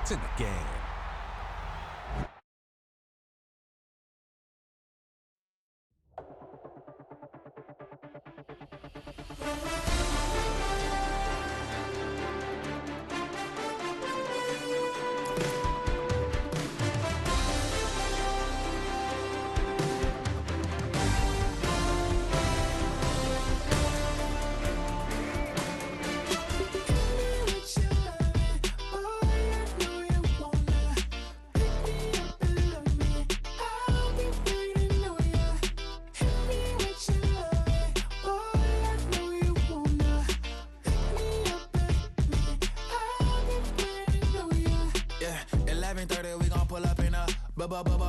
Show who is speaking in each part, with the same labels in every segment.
Speaker 1: It's in the game.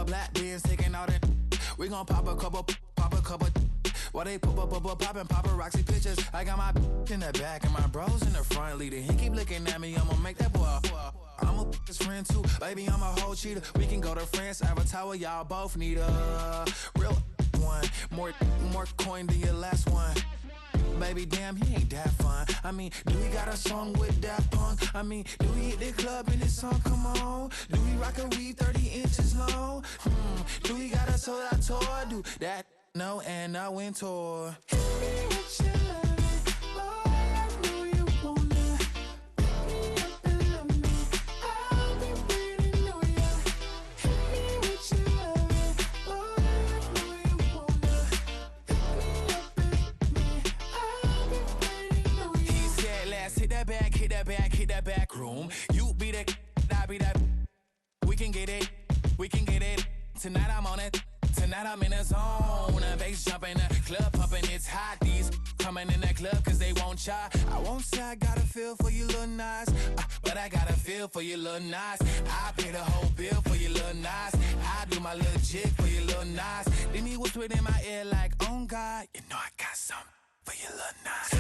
Speaker 2: Black beans taking all that. We gon' pop a couple. While they poppin' paparazzi pictures. I got my in the back and my bros in the front leading. He keep looking at me, I'ma make that boy. I'm a his friend too, baby, I'm a whole cheater. We can go to France, Avatar, y'all both need a real one. More coin than your last one. Baby, damn, he ain't that fun. I mean, do he got a song with that punk? I mean, do he hit the club in this song? Come on. Do he rock a weave 30 inches long? Do he got a sold out tour? Do that? No, and I went tour. Hit that back room. You be the, I be that. We can get it. Tonight I'm on it. Tonight I'm in a zone. A bass jumping, a club pumping. It's hot. These coming in that club cause they won't try. I won't say I got a feel for you little nice, but I got a feel for you little nice. I pay the whole bill for you little nice. I do my little jig for you little nice. Then he whispered in my ear like, oh God, you know I got something for you little nice.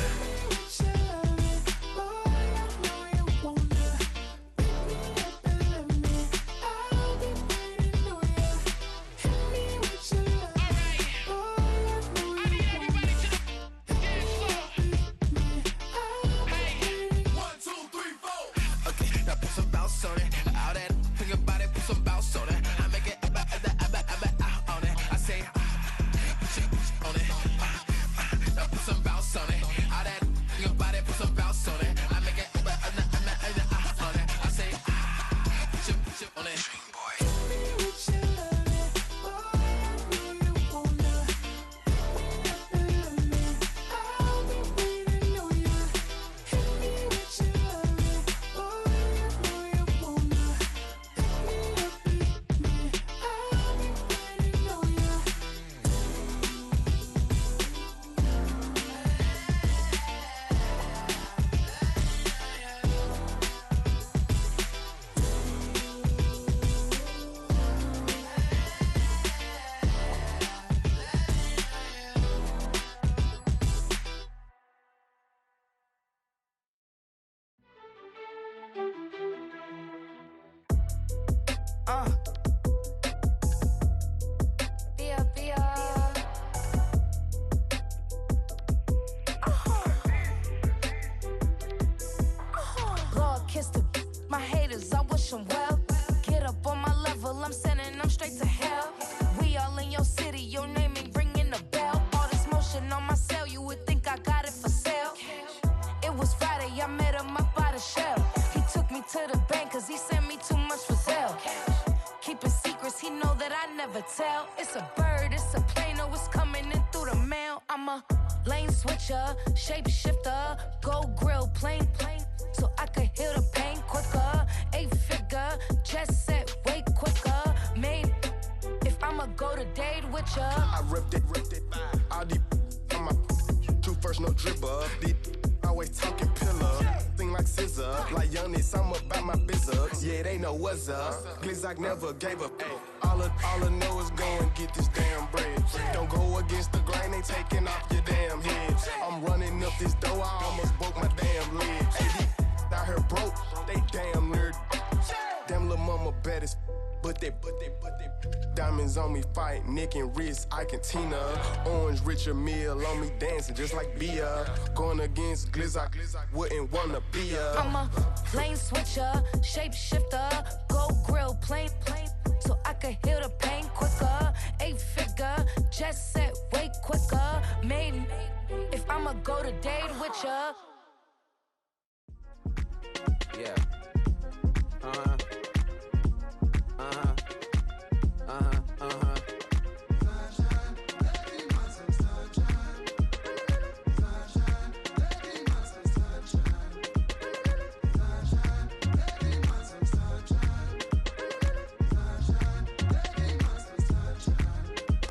Speaker 3: It's a bird, it's a plane, oh, it's coming in through the mail. I'm a lane switcher, shape shifter, go grill, plane, so I could heal the pain quicker. 8-figure, jet set, way quicker. Made, if I'ma go to date with ya.
Speaker 4: I ripped it, all these on my true first, no dribble. These always talking pillar, thing like scissor. Like youngest, I'm about my business. Yeah, they know what's up. Glizzock never gave up. All I know is go and get this damn bread. Don't go against the grain, they taking off your damn head. I'm running up this door, I almost broke my damn leg. Hey, these out here broke, they damn nerd. Damn little mama bad as, but they diamonds on me, fight, neck and wrist, I can Tina. Orange Richard Mill on me, dancing just like Bia. Going against Glizzy, wouldn't wanna be a.
Speaker 3: I'm a lane switcher, shapeshifter, gold grill, plain, so I could heal the pain quicker. 8-figure, jet set way quicker. Maybe if I'ma go to date with ya.
Speaker 1: Yeah.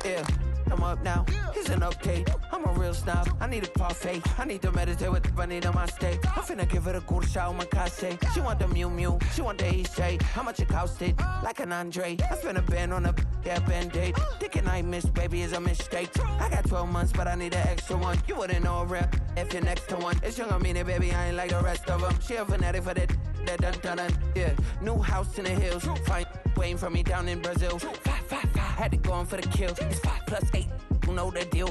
Speaker 1: Yeah, I'm up now. Here's an update. I'm a real snob. I need a parfait. I need to meditate with the bunny on my steak. I'm finna give it a good shot with my case. She want the Mew Mew. She want the Eastside. How much it costed? Like an Andre. I spent a band on a band-aid. Thinking I missed, baby, is a mistake. I got 12 months, but I need an extra one. You wouldn't know a rep if you're next to one. It's young, I mean it, baby. I ain't like the rest of them. She a fanatic for that dun. Yeah, new house in the hills. Fine, waiting for me down in Brazil. 5. Had to go on for the kill. It's 5 + 8. You know the deal.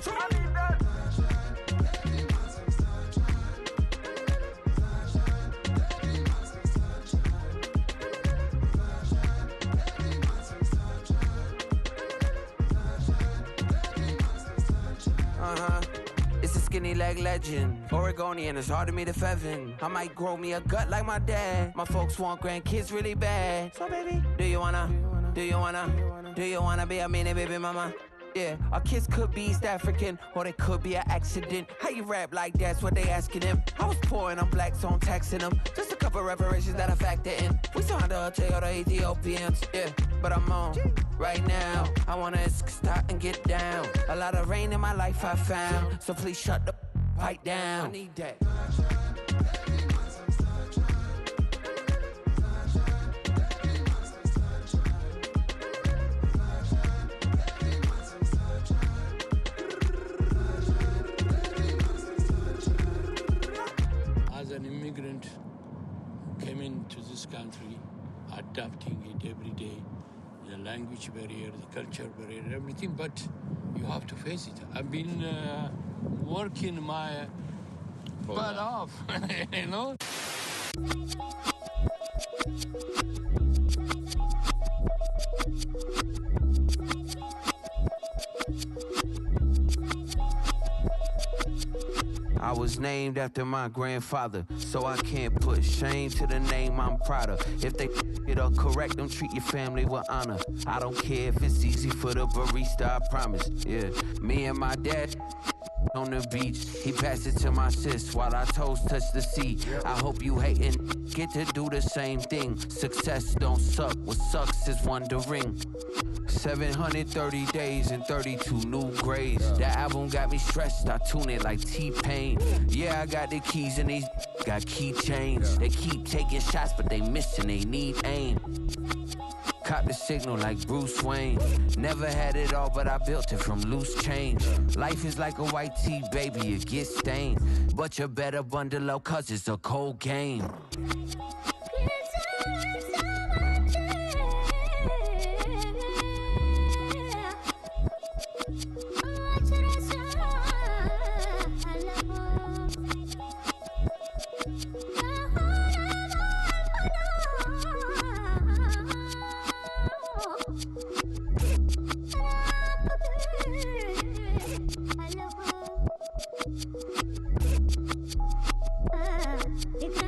Speaker 1: It's a skinny leg legend. Oregonian, it's hard to meet a Fevin. I might grow me a gut like my dad. My folks want grandkids really bad. So baby, do you wanna be a mini baby mama? Yeah, our kids could be East African, or they could be an accident. How you rap like that's what they asking him. I was poor and I'm black, so I'm taxing them. Just a couple reparations that I factor in. We saw the Toyota Ethiopians, yeah, but I'm on right now. I wanna stop and get down. A lot of rain in my life I found, so please shut the pipe down. I need that.
Speaker 5: As an immigrant who came into this country, adapting it every day, the language barrier, the culture barrier, everything, but you have to face it. I've been working my butt off, you know?
Speaker 1: I was named after my grandfather, so I can't put shame to the name I'm proud of. If they it up correct, them treat your family with honor. I don't care if it's easy for the barista, I promise. Yeah, me and my dad on the beach, he passed it to my sis while our toes touch the sea. I hope you hatin' get to do the same thing. Success don't suck, what sucks is wondering. 730 days and 32 new grades. That album got me stressed, I tune it like T-Pain. Yeah, I got the keys and these got keychains. They keep taking shots, but they missing, they need aim. Cop the signal like Bruce Wayne. Never had it all, but I built it from loose change. Life is like a white tee, baby, it gets stained. But you better bundle up, cause it's a cold game.
Speaker 6: It's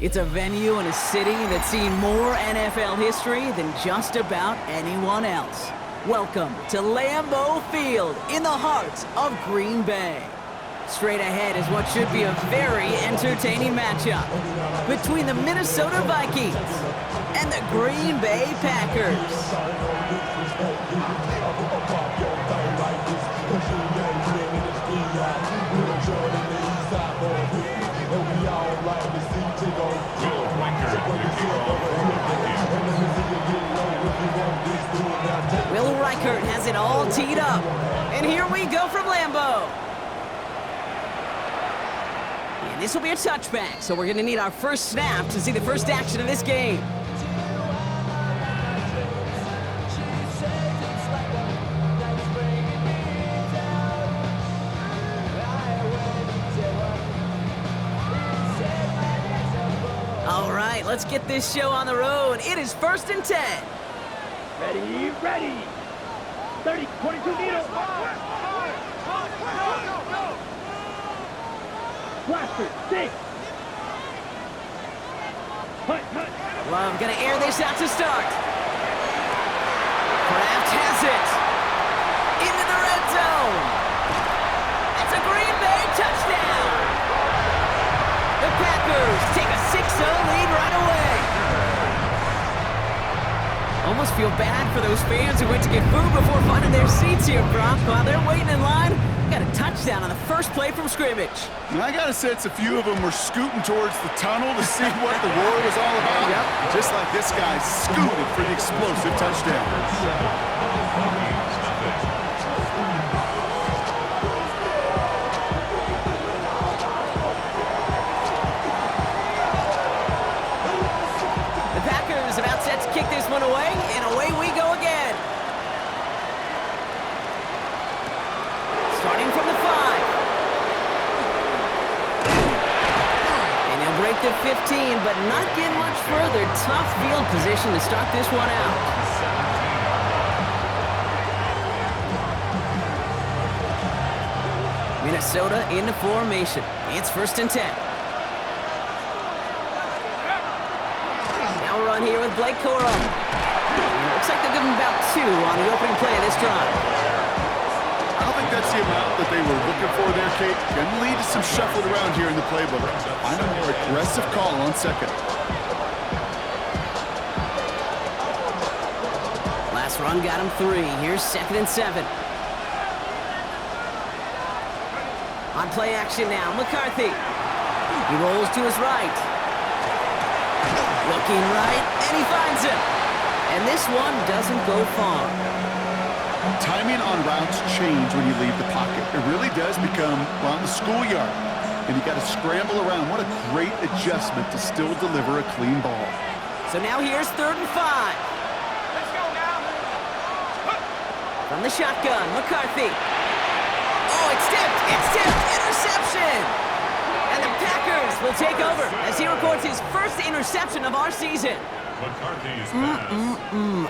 Speaker 6: It's a venue and a city that's seen more NFL history than just about anyone else. Welcome to Lambeau Field in the heart of Green Bay. Straight ahead is what should be a very entertaining matchup between the Minnesota Vikings and the Green Bay Packers. Will Reichert has it all teed up. And here we go from Lambeau. And this will be a touchback, so we're going to need our first snap to see the first action of this game. All right, let's get this show on the road. It is 1st and 10.
Speaker 7: Ready, ready. 30, 22 needle. Blaster, 6. Hut, hut.
Speaker 6: Love gonna air this out to start. Kraft has it. Into the red zone. It's a Green Bay touchdown. The Packers take a 6-0 lead right away. Almost feel bad for those fans who went to get food before finding their seats here, Brock. While they're waiting in line, got a touchdown on the first play from scrimmage.
Speaker 8: And I got a sense a few of them were scooting towards the tunnel to see what the roar was all about. Yep. Just like this guy scooted for the explosive touchdown.
Speaker 6: The Packers about set to kick this one away, and away we go again. Starting from the 5. And they'll break the 15, but not get much further. Tough field position to start this one out. Minnesota into formation. It's 1st and 10. Now a run here with Blake Corum. Looks like they'll give him about 2 on the opening play of this drive.
Speaker 8: I don't think that's the amount that they were looking for there, Kate. Gonna lead to some shuffling around here in the playbook. Find a more aggressive call on second.
Speaker 6: Last run got him 3. Here's 2nd and 7. On play action now, McCarthy. He rolls to his right. Looking right, and he finds him. And this one doesn't go far.
Speaker 8: Timing on routes change when you leave the pocket. It really does become, well, the schoolyard. And you got to scramble around. What a great adjustment to still deliver a clean ball.
Speaker 6: So now here's 3rd and 5.
Speaker 7: Let's go now.
Speaker 6: From the shotgun, McCarthy. Oh, it's tipped! It's tipped! Interception! And the Packers will take over as he records his first interception of our season.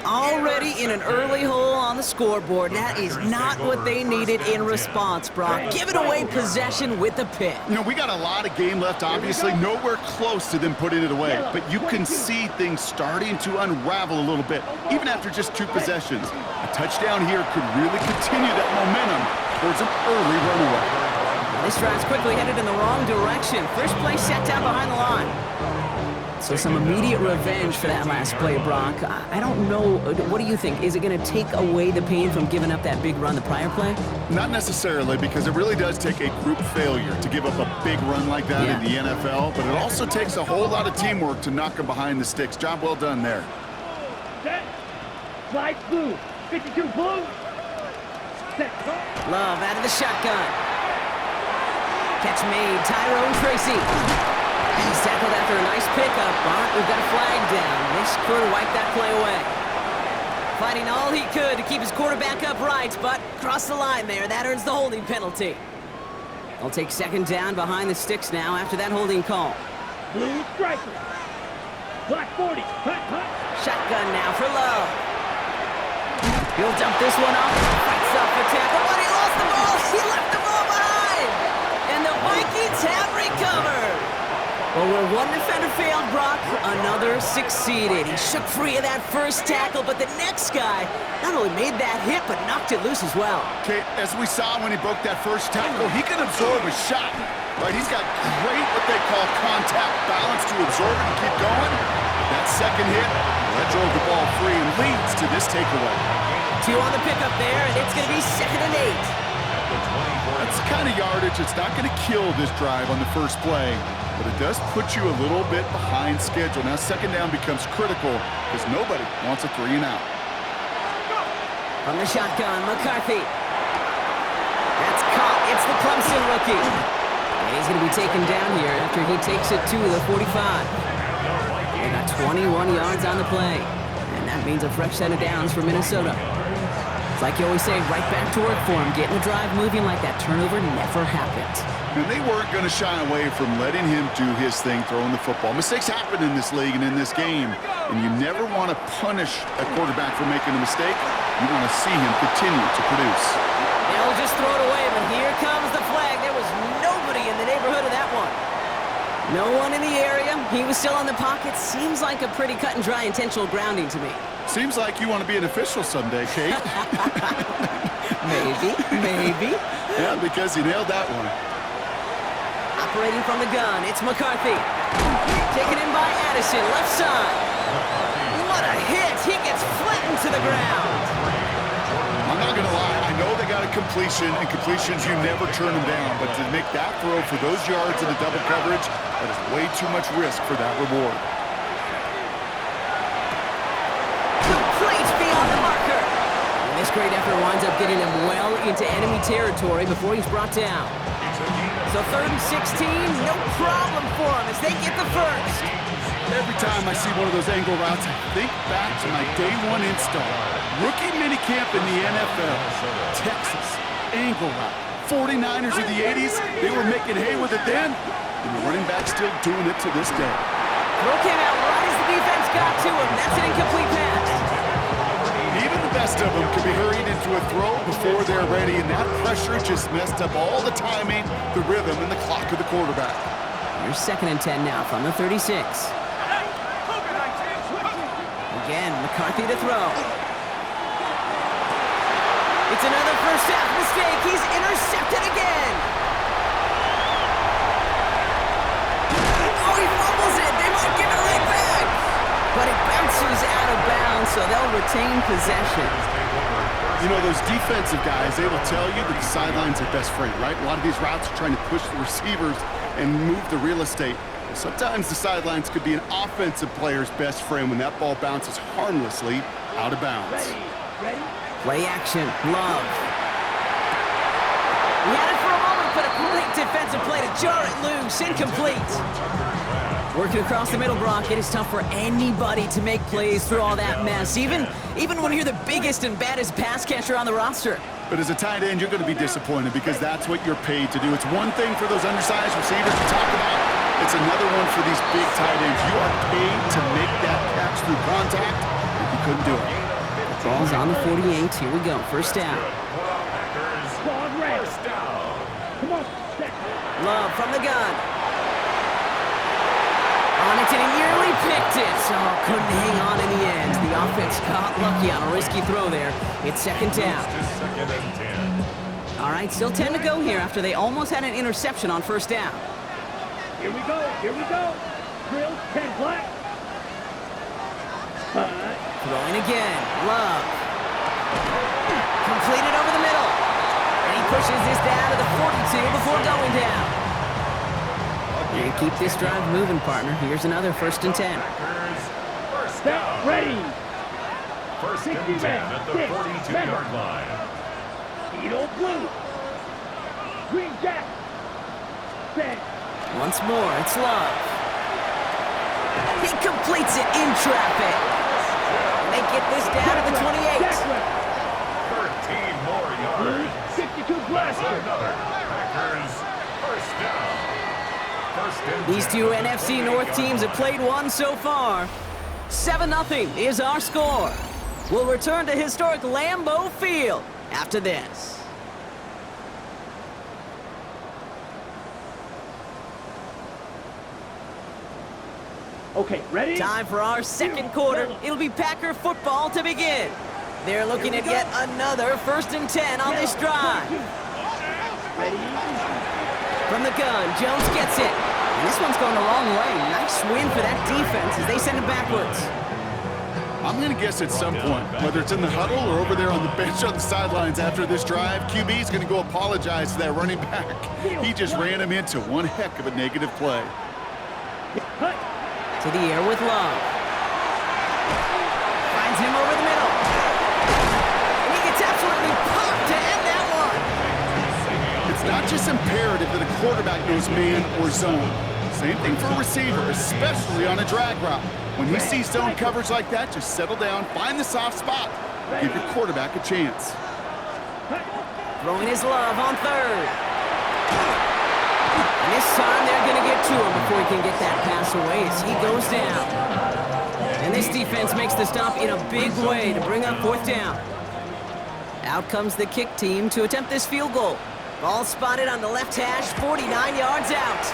Speaker 6: Already in an early hole on the scoreboard. That is not what they needed in response, Brock. Giving away possession with the pick.
Speaker 8: You know, we got a lot of game left, obviously. Nowhere close to them putting it away. But you can see things starting to unravel a little bit, even after just 2 possessions. A touchdown here could really continue that momentum towards an early runaway.
Speaker 6: This drive's quickly headed in the wrong direction. First play set down behind the line. So some immediate revenge for that last play, Brock. I don't know. What do you think? Is it going to take away the pain from giving up that big run the prior play?
Speaker 8: Not necessarily, because it really does take a group failure to give up a big run like that in the NFL, but it also takes a whole lot of teamwork to knock them behind the sticks. Job well done there.
Speaker 7: Set. Slide blue. 52 blue. Set.
Speaker 6: Love out of the shotgun. Catch made. Tyrone Tracy. And he's tackled after a nice pickup, but we've got a flag down. This could wipe that play away. Fighting all he could to keep his quarterback upright, but crossed the line there. That earns the holding penalty. They'll take 2nd down behind the sticks now after that holding call.
Speaker 7: Blue striker. Black 40. Hut, hut.
Speaker 6: Shotgun now for Love. He'll dump this one off. Fights off the tackle, but he lost the ball. He left the ball behind. And the Vikings have recovered. Well, we're One defender failed, Brock. Another succeeded. He shook free of that first tackle, but the next guy not only made that hit, but knocked it loose as well.
Speaker 8: Okay, as we saw when he broke that first tackle, he can absorb a shot. Right, he's got great what they call contact balance to absorb it and keep going. That second hit, that drove the ball free and leads to this takeaway.
Speaker 6: 2 on the pickup there, and it's going to be 2nd and 8.
Speaker 8: That's the kind of yardage that's not going to kill this drive on the first play, but it does put you a little bit behind schedule. Now second down becomes critical because nobody wants a 3 and out.
Speaker 6: From the shotgun, McCarthy. That's caught. It's the Clemson rookie. And he's going to be taken down here after he takes it to the 45. They got 21 yards on the play. And that means a fresh set of downs for Minnesota. It's like you always say, right back to work for him. Getting the drive moving like that turnover never happened.
Speaker 8: And they weren't going to shy away from letting him do his thing, throwing the football. Mistakes happen in this league and in this game. And you never want to punish a quarterback for making a mistake. You want to see him continue to produce.
Speaker 6: They'll just throw it away, but here comes the flag. There was nobody in the neighborhood of that one. No one in the area. He was still in the pocket. Seems like a pretty cut and dry intentional grounding to me.
Speaker 8: Seems like you want to be an official someday, Kate.
Speaker 6: Maybe.
Speaker 8: Yeah, because he nailed that one.
Speaker 6: Operating from the gun, it's McCarthy. Taken in by Addison, left side. What a hit! He gets flattened to the ground.
Speaker 8: I'm not going to lie. I know they got a completion, and completions, you never turn them down. But to make that throw for those yards in the double coverage, that is way too much risk for that reward.
Speaker 6: Complete beyond the marker. And this great effort winds up getting him well into enemy territory before he's brought down. So 3rd and 16, no problem for him as they get the first.
Speaker 8: Every time I see one of those angle routes, I think back to my day 1 install. Rookie minicamp in the NFL. Texas, angle route. 49ers of the 80s, they were making hay with it then, and the running back still doing it to this day.
Speaker 6: Throw came out right as the defense got to him. That's an incomplete pass.
Speaker 8: Even the best of them can be hurried into a throw before they're ready, and that pressure just messed up all the timing, the rhythm, and the clock of the quarterback.
Speaker 6: Here's 2nd and 10 now from the 36. Again, McCarthy to throw. It's another first half mistake. He's intercepted again. Oh, he fumbles it. They might give it right back. But it bounces out of bounds, so they'll retain possession.
Speaker 8: You know, those defensive guys, they will tell you that the sideline's their best friend, right? A lot of these routes are trying to push the receivers and move the real estate. Sometimes the sidelines could be an offensive player's best friend when that ball bounces harmlessly out of bounds.
Speaker 7: Ready?
Speaker 6: Play action, Love. He had it for a moment, but a great defensive play to jar it loose, incomplete. Working across the middle, Brock, it is tough for anybody to make plays through all that mess, even when you're the biggest and baddest pass catcher on the roster.
Speaker 8: But as a tight end, you're going to be disappointed because that's what you're paid to do. It's one thing for those undersized receivers to talk about. It's another one for these big tight ends. You are paid to make that catch through contact, and you couldn't do it.
Speaker 6: Ball's on the 48. Here we go. First down.
Speaker 7: Squad ready. Come on, set.
Speaker 6: Love from the gun. On it, and he nearly picked it. So couldn't hang on in the end. The offense got lucky on a risky throw there. It's 2nd down. All right, still 10 to go here after they almost had an interception on first down.
Speaker 7: Here we go. Drill, 10 black.
Speaker 6: Throwing again. Love. Completed over the middle. And he pushes this down to the 42 before going down. And keep this drive moving, partner. Here's another 1st and 10.
Speaker 7: Set, ready.
Speaker 9: First and 10 at the 42-yard line.
Speaker 7: Edo blue. Green jack. Set.
Speaker 6: Once more, it's Love. He completes it in traffic. And they get this down to the 28.
Speaker 9: 13 more yards.
Speaker 7: 62 blaster.
Speaker 9: Another Packers first down.
Speaker 6: These two NFC North teams have played one so far. 7-0 is our score. We'll return to historic Lambeau Field after this.
Speaker 7: Okay, ready?
Speaker 6: Time for our second quarter. It'll be Packer football to begin. They're looking at yet another 1st and 10 on this drive. From the gun, Jones gets it. And this one's going the wrong way. Nice win for that defense as they send it backwards.
Speaker 8: I'm going to guess at some point, whether it's in the huddle or over there on the bench on the sidelines after this drive, QB is going to go apologize to that running back. He just ran him into one heck of a negative play.
Speaker 6: To the air with Love. Finds him over the middle. And he gets absolutely pumped to end that one.
Speaker 8: It's not just imperative that a quarterback knows man or zone. Same thing for a receiver, especially on a drag route. When he sees zone coverage like that, just settle down, find the soft spot, give your quarterback a chance.
Speaker 6: Throwing his Love on 3rd. And this time they're going to get to him before he can get that pass away as he goes down. And this defense makes the stop in a big way to bring up 4th down. Out comes the kick team to attempt this field goal. Ball spotted on the left hash, 49 yards out.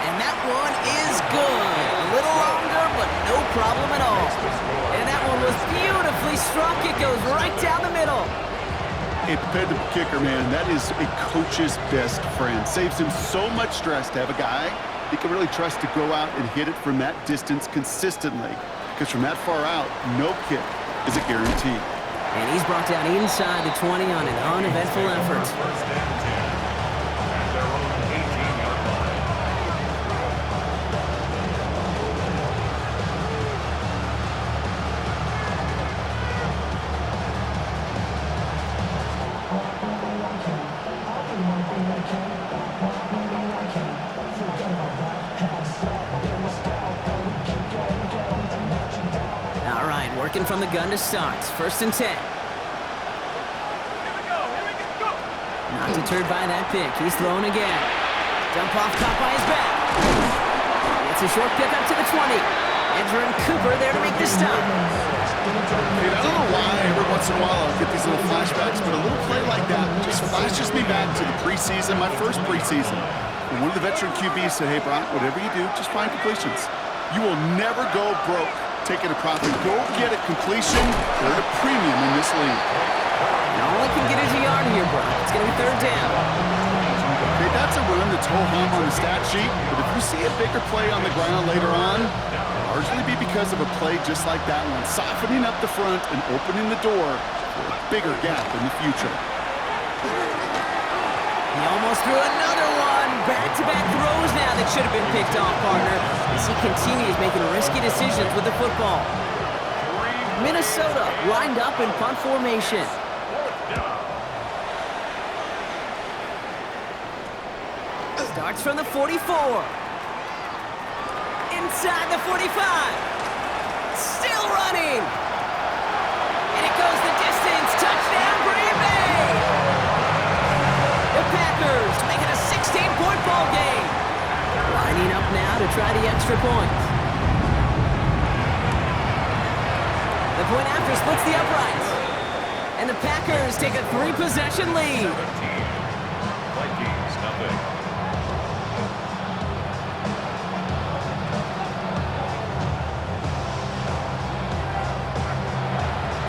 Speaker 6: And that one is good. A little longer, but no problem at all. And that one was beautifully struck. It goes right down the middle.
Speaker 8: A dependable kicker, man. That is a coach's best friend. Saves him so much stress to have a guy he can really trust to go out and hit it from that distance consistently. Because from that far out, no kick is a guarantee.
Speaker 6: And he's brought down inside the 20 on an uneventful effort. Working from the gun to start. 1st and 10. Not deterred by that pick. He's thrown again. Dump off, caught by his back. It's a short pick up to the 20. Edger and Cooper there to make the stop.
Speaker 8: Dude, I don't know why every once in a while I'll get these little flashbacks, but a little play like that just flashes me back to the preseason, my first preseason. And one of the veteran QBs said, hey, Brock, whatever you do, just find completions. You will never go broke taking a profit. Go get a completion. They're at a premium in this league.
Speaker 6: And all I can get is a yard here, Brock. It's going to be 3rd down.
Speaker 8: Okay, that's a run that's ho-hum on the stat sheet, but if you see a bigger play on the ground later on, it'll largely be because of a play just like that one, softening up the front and opening the door for a bigger gap in the future.
Speaker 6: He almost threw another one. Back-to-back throws now that should have been picked off, partner, as he continues making risky decisions with the football. Minnesota lined up in punt formation. Starts from the 44. Inside the 45. Still running. And it goes the distance. Touchdown, Green Bay. The Packers make it a 16-point ball game. Lining up now to try the extra point. The point after splits the uprights. And the Packers take a 3-possession lead.
Speaker 9: Vikings, nothing.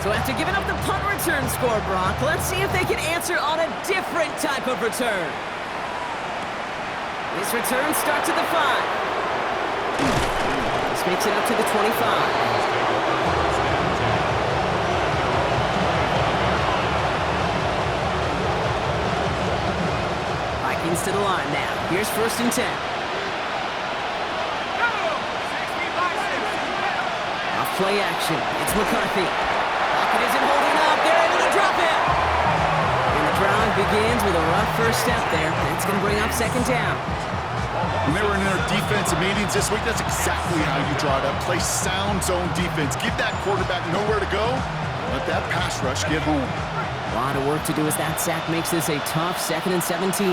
Speaker 6: So after giving up the punt return score, Brock, let's see if they can answer on a different type of return. This return starts at the 5. This makes it up to the 25. Vikings to the line now. Here's 1st and 10. Off play action. It's McCarthy. It isn't holding up. They're able to drop it. And the drive begins with a rough first step there. That's going to bring up 2nd down.
Speaker 8: When they were in their defensive meetings this week, that's exactly how you draw it up. Play sound zone defense. Give that quarterback nowhere to go. Let that pass rush get home.
Speaker 6: A lot of work to do as that sack makes this a tough 2nd and 17.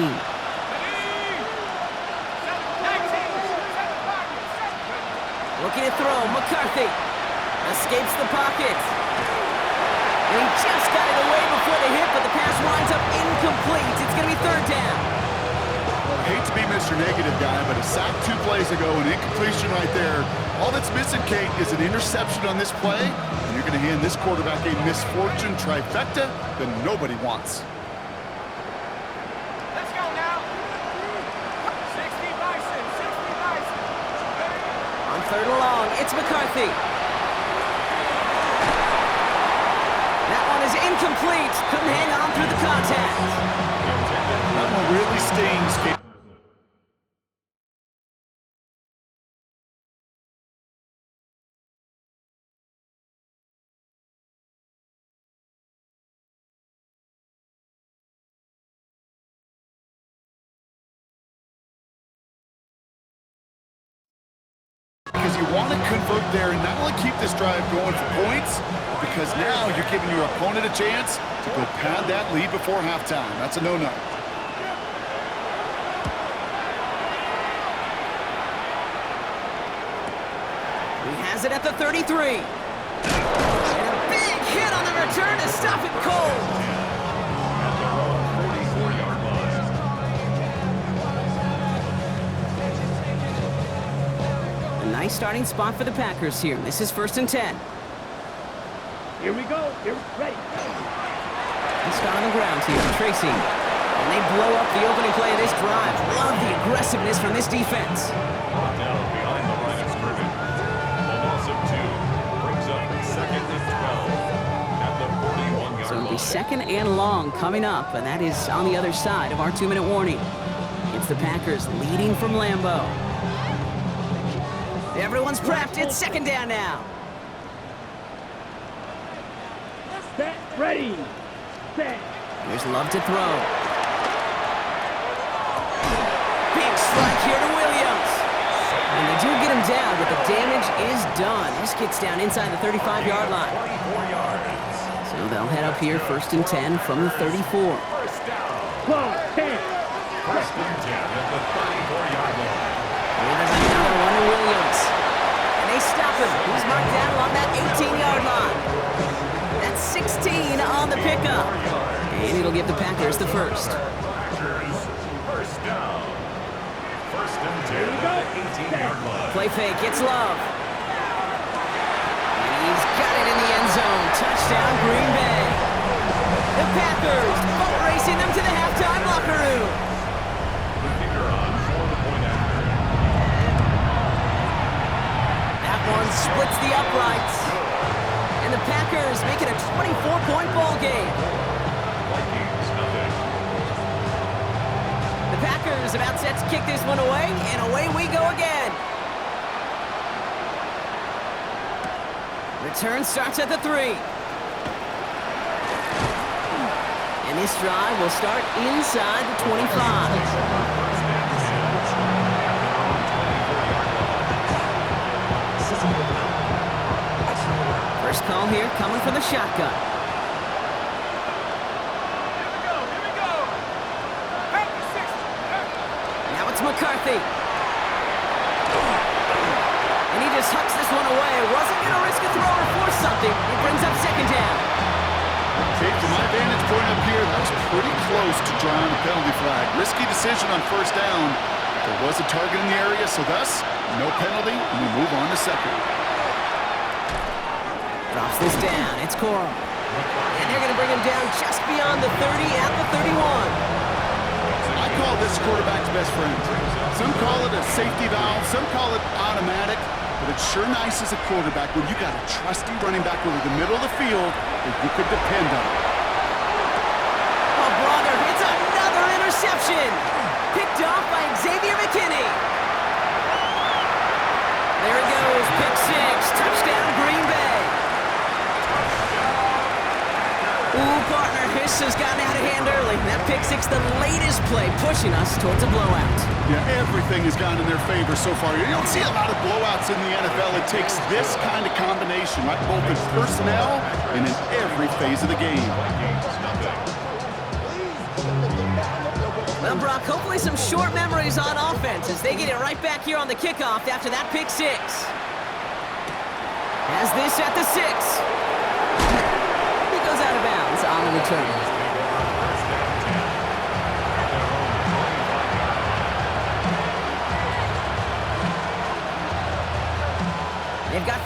Speaker 6: Looking to throw. McCarthy escapes the pocket. And he just got it away before the hit, but the pass winds up incomplete. It's going to be 3rd down.
Speaker 8: I hate to be Mr. Negative guy, but a sack 2 plays ago, an incompletion right there, All that's missing, Kate, is an interception on this play, and you're going to hand this quarterback a misfortune trifecta that nobody wants.
Speaker 10: Let's go now. 60 Bison, 60 Bison.
Speaker 6: On third and long, it's McCarthy. That one is incomplete. Couldn't hang on through the contact.
Speaker 8: That one really stings, Kate. Because you want to convert there and not only keep this drive going for points, because now you're giving your opponent a chance to go pad that lead before halftime. That's a no-no.
Speaker 6: He has it at the 33. And a big hit on the return to stop it cold. Nice starting spot for the Packers here. This is 1st and 10.
Speaker 7: Here we go. Here, ready.
Speaker 6: They start on the ground here, Tracy. And they blow up the opening play of this drive. Love the aggressiveness from this defense.
Speaker 9: Down behind the line of scrimmage. A loss of 2 brings up 2nd and 12 at the 41-yard line.
Speaker 6: So it'll be 2nd and long coming up, and that is on the other side of our 2-minute warning. It's the Packers leading from Lambeau. Everyone's prepped. It's 2nd down now.
Speaker 7: Set, ready, set.
Speaker 6: There's Love to throw. Big strike here to Williams. And they do get him down, but the damage is done. This gets down inside the 35-yard line. So they'll head up here 1st and 10 from the 34.
Speaker 7: Close, 10.
Speaker 9: 1st and 10 at the 34-yard line.
Speaker 6: There's another one to Williams. And they stop him. He's marked down along that 18-yard line. That's 16 on the pickup. And it'll give the Packers the first.
Speaker 9: Packers, 1st down. 1st and 10 at the 18-yard line.
Speaker 6: Play fake, it's Love. And he's got it in the end zone. Touchdown, Green Bay. The Packers boat racing them to the halftime locker room.
Speaker 9: The kicker on for the point after.
Speaker 6: That one splits the uprights. And the Packers make it a 24-point ball game.
Speaker 9: Vikings, nothing.
Speaker 6: The Packers about set to kick this one away, and away we go again. Return starts at the 3. And this drive will start inside the 25. First call here coming from the shotgun. Now it's McCarthy. And he just hucks this one away. Wasn't going to risk a throw or force something. It brings up 2nd down.
Speaker 8: Kate, from my vantage point up here, that was pretty close to drawing a penalty flag. Risky decision on 1st down. There was a target in the area, so thus, no penalty, and we move on to 2nd.
Speaker 6: Drops this down. It's Coral. And they're going to bring him down just beyond the 30 at the 31.
Speaker 8: I call this quarterback's best friend. Some call it a safety valve, some call it automatic, but it's sure nice as a quarterback when you got a trusty running back over the middle of the field that you could depend on.
Speaker 6: Oh, brother, it's another interception. Picked off by Xavier McKinney. There it goes, pick 6, touchdown Green Bay. Ooh, partner, this has gotten out of hand early. That pick 6, the latest play, pushing us towards a blowout.
Speaker 8: Yeah, everything has gone in their favor so far. You don't see a lot of blowouts in the NFL. It takes this kind of combination, right? Both in personnel and in every phase of the game.
Speaker 6: Well, Brock, hopefully some short memories on offense as they get it right back here on the kickoff after that pick 6. Has this at the 6. He goes out of bounds on the return.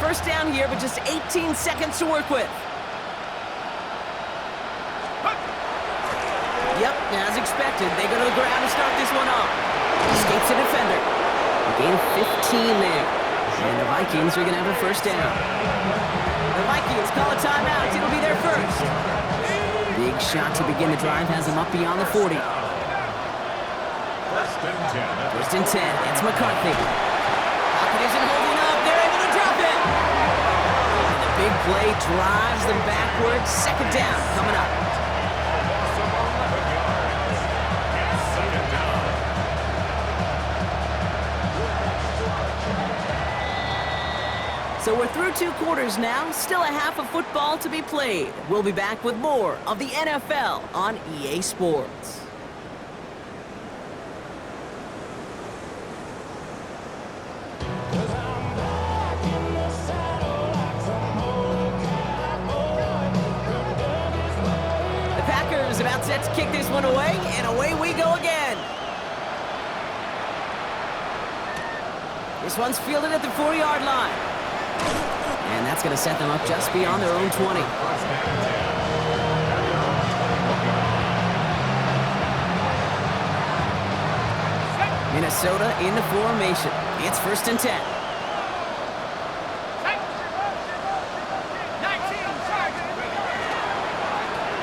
Speaker 6: first down here, but just 18 seconds to work with. Yep, as expected, they go to the ground to start this one off. Escapes the defender. A gain of 15 there. And the Vikings are going to have a first down. The Vikings call a timeout. It'll be their first. Big shot to begin the drive has them up beyond the 40. First and 10. It's McCarthy. Pocket isn't holding up. They're able to drop it. And the big play drives them backwards. Second down coming up. So we're through 2 quarters now, still a half of football to be played. We'll be back with more of the NFL on EA Sports. The Packers about set to kick this one away, and away we go again. This one's fielded at the 4-yard line. And that's going to set them up just beyond their own 20. Minnesota in the formation. It's first and 10.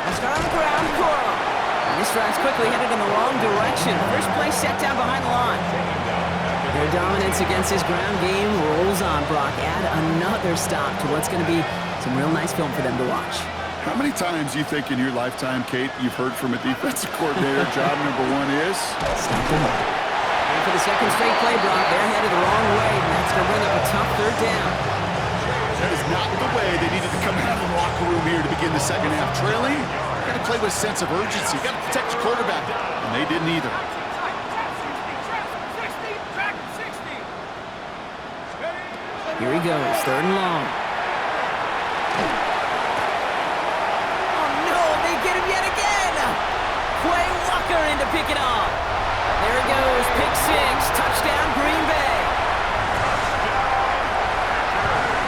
Speaker 6: They'll start on the ground, Coral. And this drive's quickly headed in the wrong direction. First play set down behind the line. Their dominance against his ground game rolls on, Brock. Add another stop to what's going to be some real nice film for them to watch.
Speaker 8: How many times do you think in your lifetime, Kate, you've heard from a defensive coordinator, job number 1 is?
Speaker 6: Stop them up. And for the second straight play, Brock, they're headed the wrong way, and that's going to bring up a tough third down.
Speaker 8: That is not the way they needed to come out of the locker room here to begin the second half. Trailing, you got to play with a sense of urgency. You got to protect your quarterback, and they didn't either.
Speaker 6: Here he goes, third and long. Oh no, they get him yet again! Quay Walker in to pick it off. There he goes, pick 6, touchdown Green Bay.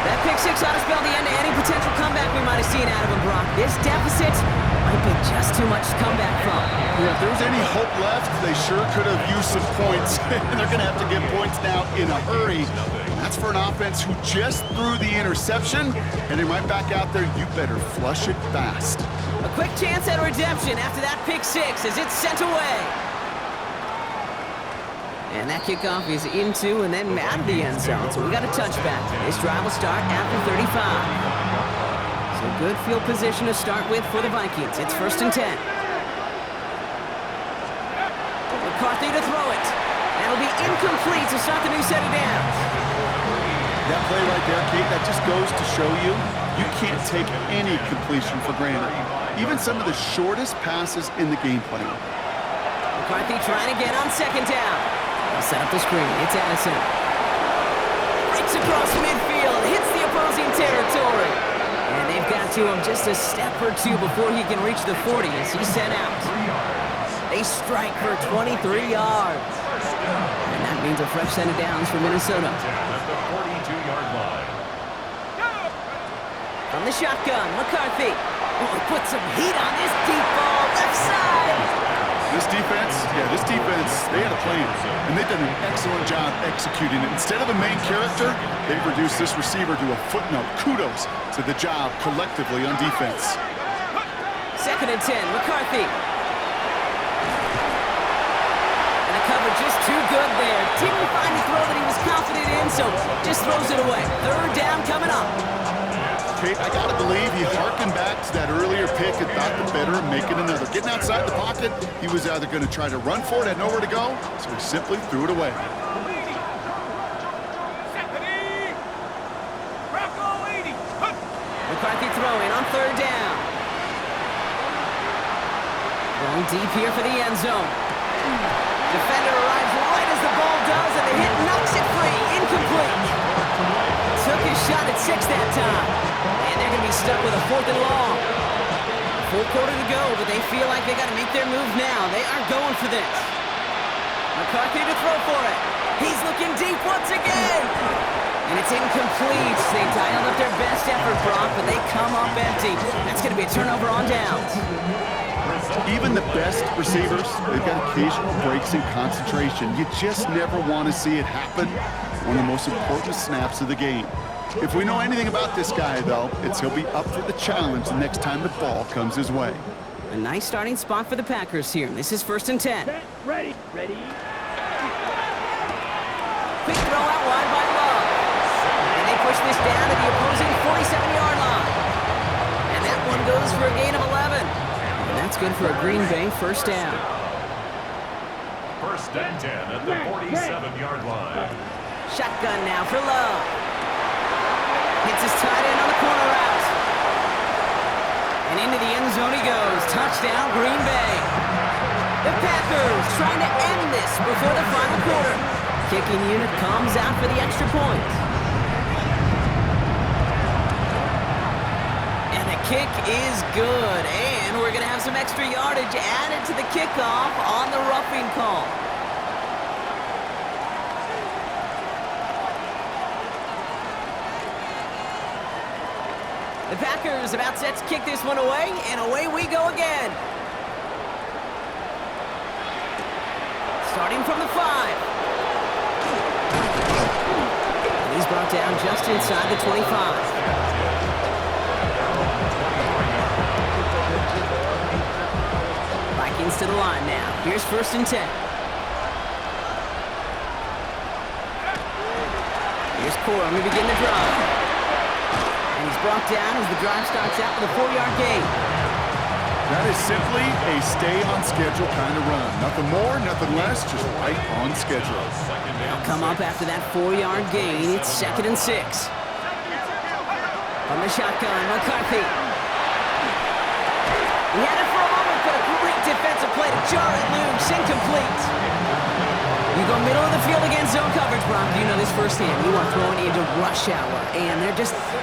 Speaker 6: That pick 6 ought to spell the end to any potential comeback we might have seen out of him, Brock. This deficit might be just too much to come back from.
Speaker 8: Yeah, if there was any hope left, they sure could have used some points. And they're going to have to get points now in a hurry. That's for an offense who just threw the interception, and they might back out there. You better flush it fast.
Speaker 6: A quick chance at redemption after that pick 6 as it's sent away. And that kickoff is into and then out of the end zone, so we got a touchback. This drive will start after 35. So good field position to start with for the Vikings. It's first and 10. McCarthy to throw it. That'll be incomplete to start the new set of downs.
Speaker 8: That play right there, Kate, that just goes to show you, you can't take any completion for granted. Even some of the shortest passes in the game plan.
Speaker 6: McCarthy trying again on second down. They'll set up the screen. It's Addison. Breaks across midfield. Hits the opposing territory. And they've got to him just a step or 2 before he can reach the 40 as he's sent out. They strike for 23 yards. And that means a fresh set of downs for Minnesota. From the shotgun, McCarthy. Oh, put some heat on this deep ball, left side.
Speaker 8: This defense, they had a plan, and they've done an excellent job executing it. Instead of a main character, they've reduced this receiver to a footnote. Kudos to the job collectively on defense.
Speaker 6: Second and 10, McCarthy. And the cover just too good there. Didn't find a throw that he was confident in, so just throws it away. Third down coming up.
Speaker 8: Kate, I gotta believe he harkened back to that earlier pick and thought the better of making another. Getting outside the pocket, he was either going to try to run for it, had nowhere to go, so he simply threw it away.
Speaker 6: McCarthy throwing on third down. Going deep here for the end zone. Defender arrives right as the ball does, and the hit knocks it free. Incomplete. Took his shot at 6 that time. And they're going to be stuck with a 4th and long. Full quarter to go, but they feel like they got to make their move now. They are going for this. McCarthy to throw for it. He's looking deep once again. And it's incomplete. They dialed up their best effort, Brock, but they come up empty. That's going to be a turnover on downs.
Speaker 8: Even the best receivers, they've got occasional breaks in concentration. You just never want to see it happen. One of the most important snaps of the game. If we know anything about this guy, though, it's he'll be up for the challenge the next time the ball comes his way.
Speaker 6: A nice starting spot for the Packers here. This is 1st and 10.
Speaker 7: Set, ready.
Speaker 6: Quick throw out wide by Love. And they push this down to the opposing 47-yard line. And that one goes for a gain of 11. And that's good for a Green Bay first down.
Speaker 9: 1st and 10 at the 47-yard line.
Speaker 6: Shotgun now for Love. Hits his tight end on the corner route. And into the end zone he goes. Touchdown, Green Bay. The Packers trying to end this before the final quarter. Kicking unit comes out for the extra point. And the kick is good. And we're going to have some extra yardage added to the kickoff on the roughing call. The Packers about set to kick this one away, and away we go again. Starting from the 5. And he's brought down just inside the 25. Vikings to the line now. Here's 1st and 10. Here's Corum to begin the drive. And he's brought down as the drive starts out with a 4-yard gain.
Speaker 8: That is simply a stay-on-schedule kind of run. Nothing more, nothing less, just right on schedule.
Speaker 6: They'll come up after that 4-yard gain. It's 2nd and 6. From the shotgun, McCarthy. He had it for a moment, but a great defensive play to jar it loose. Incomplete. You go middle of the field against zone coverage, Brock. You know this firsthand. You are throwing into rush hour, and there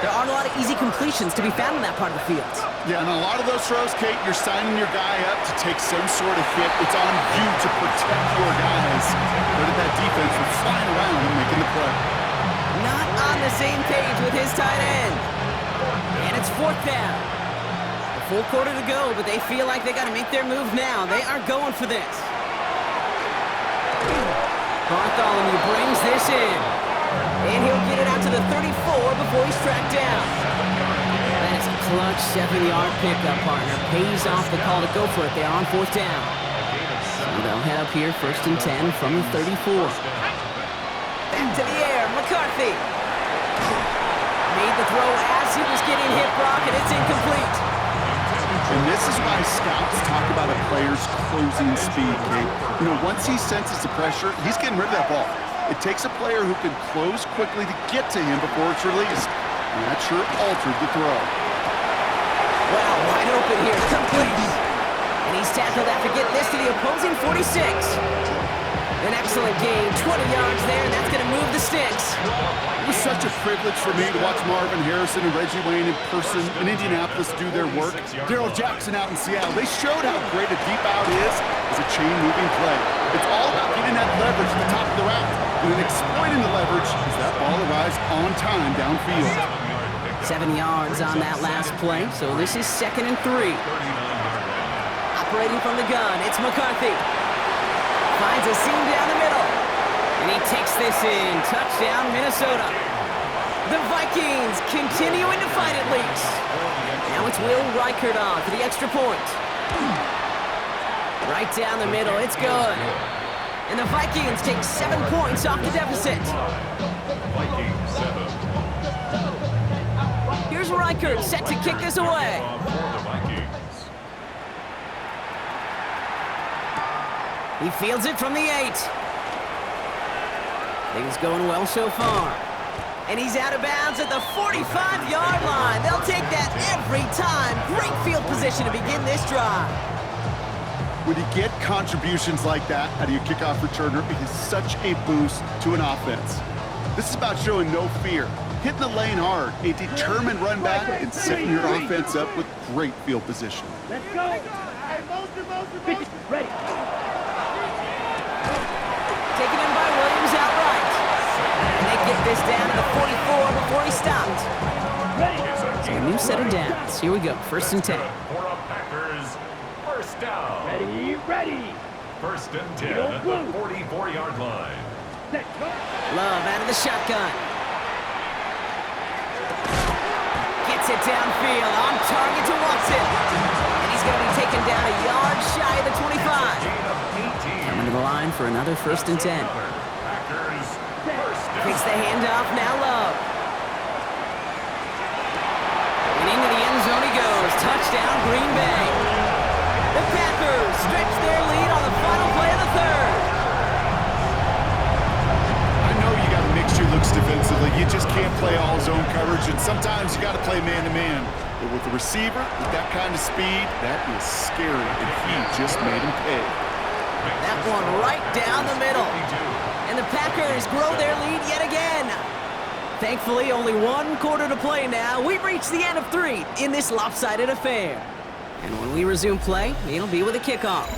Speaker 6: aren't a lot of easy completions to be found in that part of the field.
Speaker 8: Yeah, and a lot of those throws, Kate, you're signing your guy up to take some sort of hit. It's on you to protect your guys. But that defense was flying around and making the play.
Speaker 6: Not on the same page with his tight end. And it's 4th down. A full quarter to go, but they feel like they got to make their move now. They are going for this. Bartholomew brings this in. And he'll get it out to the 34 before he's tracked down. That is a clutch 7-yard pickup, partner. Pays off the call to go for it there on 4th down. So they'll head up here 1st and 10 from the 34. Back to the air, McCarthy. Made the throw as he was getting hit, Brock, and it's incomplete.
Speaker 8: And this is why scouts talk about a player's closing speed, Kate. You know, once he senses the pressure, he's getting rid of that ball. It takes a player who can close quickly to get to him before it's released. And that sure altered the throw.
Speaker 6: Wow, wide open here, complete. And he's tackled after getting this to the opposing 46. An excellent game, 20 yards there, and that's going to move the sticks.
Speaker 8: It was such a privilege for me to watch Marvin Harrison and Reggie Wayne in person in Indianapolis do their work. Darrell Jackson out in Seattle, they showed how great a deep out is as a chain-moving play. It's all about getting that leverage at the top of the route and then exploiting the leverage as that ball arrives on time downfield.
Speaker 6: 7 yards on that last play, so this is 2nd and 3. Operating from the gun, it's McCarthy. Finds a seam down the middle. And he takes this in. Touchdown, Minnesota. The Vikings continuing to fight at least. Now it's Will Reichert on for the extra point. Right down the middle, it's good. And the Vikings take 7 points off the deficit.
Speaker 9: Vikings 7.
Speaker 6: Here's Reichert set to kick this away. He fields it from the 8. Things going well so far. And he's out of bounds at the 45-yard line. They'll take that every time. Great field position to begin this drive.
Speaker 8: When you get contributions like that out of your kickoff returner, it is such a boost to an offense. This is about showing no fear, hitting the lane hard, a determined run back, and setting your offense up with great field position.
Speaker 7: Let's go. Ready.
Speaker 6: Taken in by Williams outright. this down to the 44 before he stopped. So a new set of downs. Here we go, 1st and 10.
Speaker 9: For a Packers first down.
Speaker 7: Ready, ready.
Speaker 9: 1st and 10 at the 44-yard line.
Speaker 6: Love out of the shotgun. Gets it downfield, on target to Watson. And he's going to be taken down a yard shy of the 25. Coming to the line for another 1st and 10.
Speaker 9: Packers first down.
Speaker 6: Takes the handoff, now Love. And into the end zone he goes. Touchdown, Green Bay. The Packers stretch their lead on the final play of the 3rd.
Speaker 8: I know you got mixed your looks defensively. You just can't play all zone coverage, and sometimes you got to play man-to-man. But with the receiver, with that kind of speed, that is scary, and he just made him pay.
Speaker 6: That one right down the middle. And the Packers grow their lead yet again. Thankfully, only 1 quarter to play now. We've reached the end of 3 in this lopsided affair. And when we resume play, it'll be with a kickoff.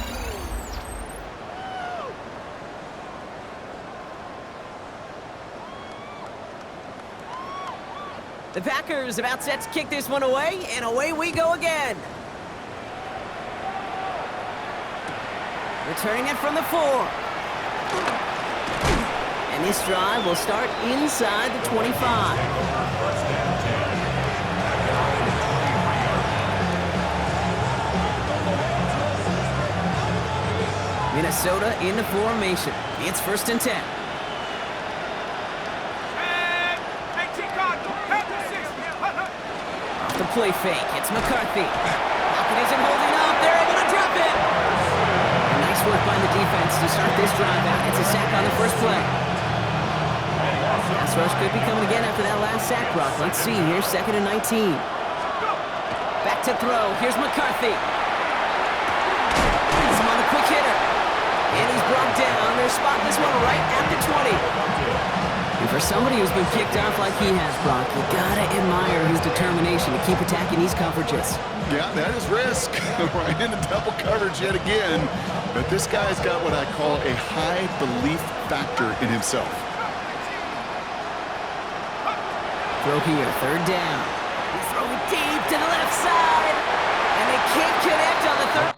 Speaker 6: The Packers about set to kick this one away, and away we go again. Returning it from the 4. And this drive will start inside the 25. Minnesota in the formation. It's 1st and 10. Off the play fake, it's McCarthy. Lockett isn't holding up. They're able to drop it. Nice work by the defense to start this drive out. It's a sack on the first play. Pass rush could be coming again after that last sack, Brock. Let's see here, 2nd and 19. Back to throw. Here's McCarthy. He's on the quick hitter. And he's brought down. They're spotting this one right at the 20. And for somebody who's been kicked off like he has, Brock, you gotta admire his determination to keep attacking these coverages.
Speaker 8: Yeah, that is risk. Right into double coverage yet again. But this guy's got what I call a high belief factor in himself.
Speaker 6: Throw here, 3rd down. They throw it deep to the left side. And they can't connect on the 3rd.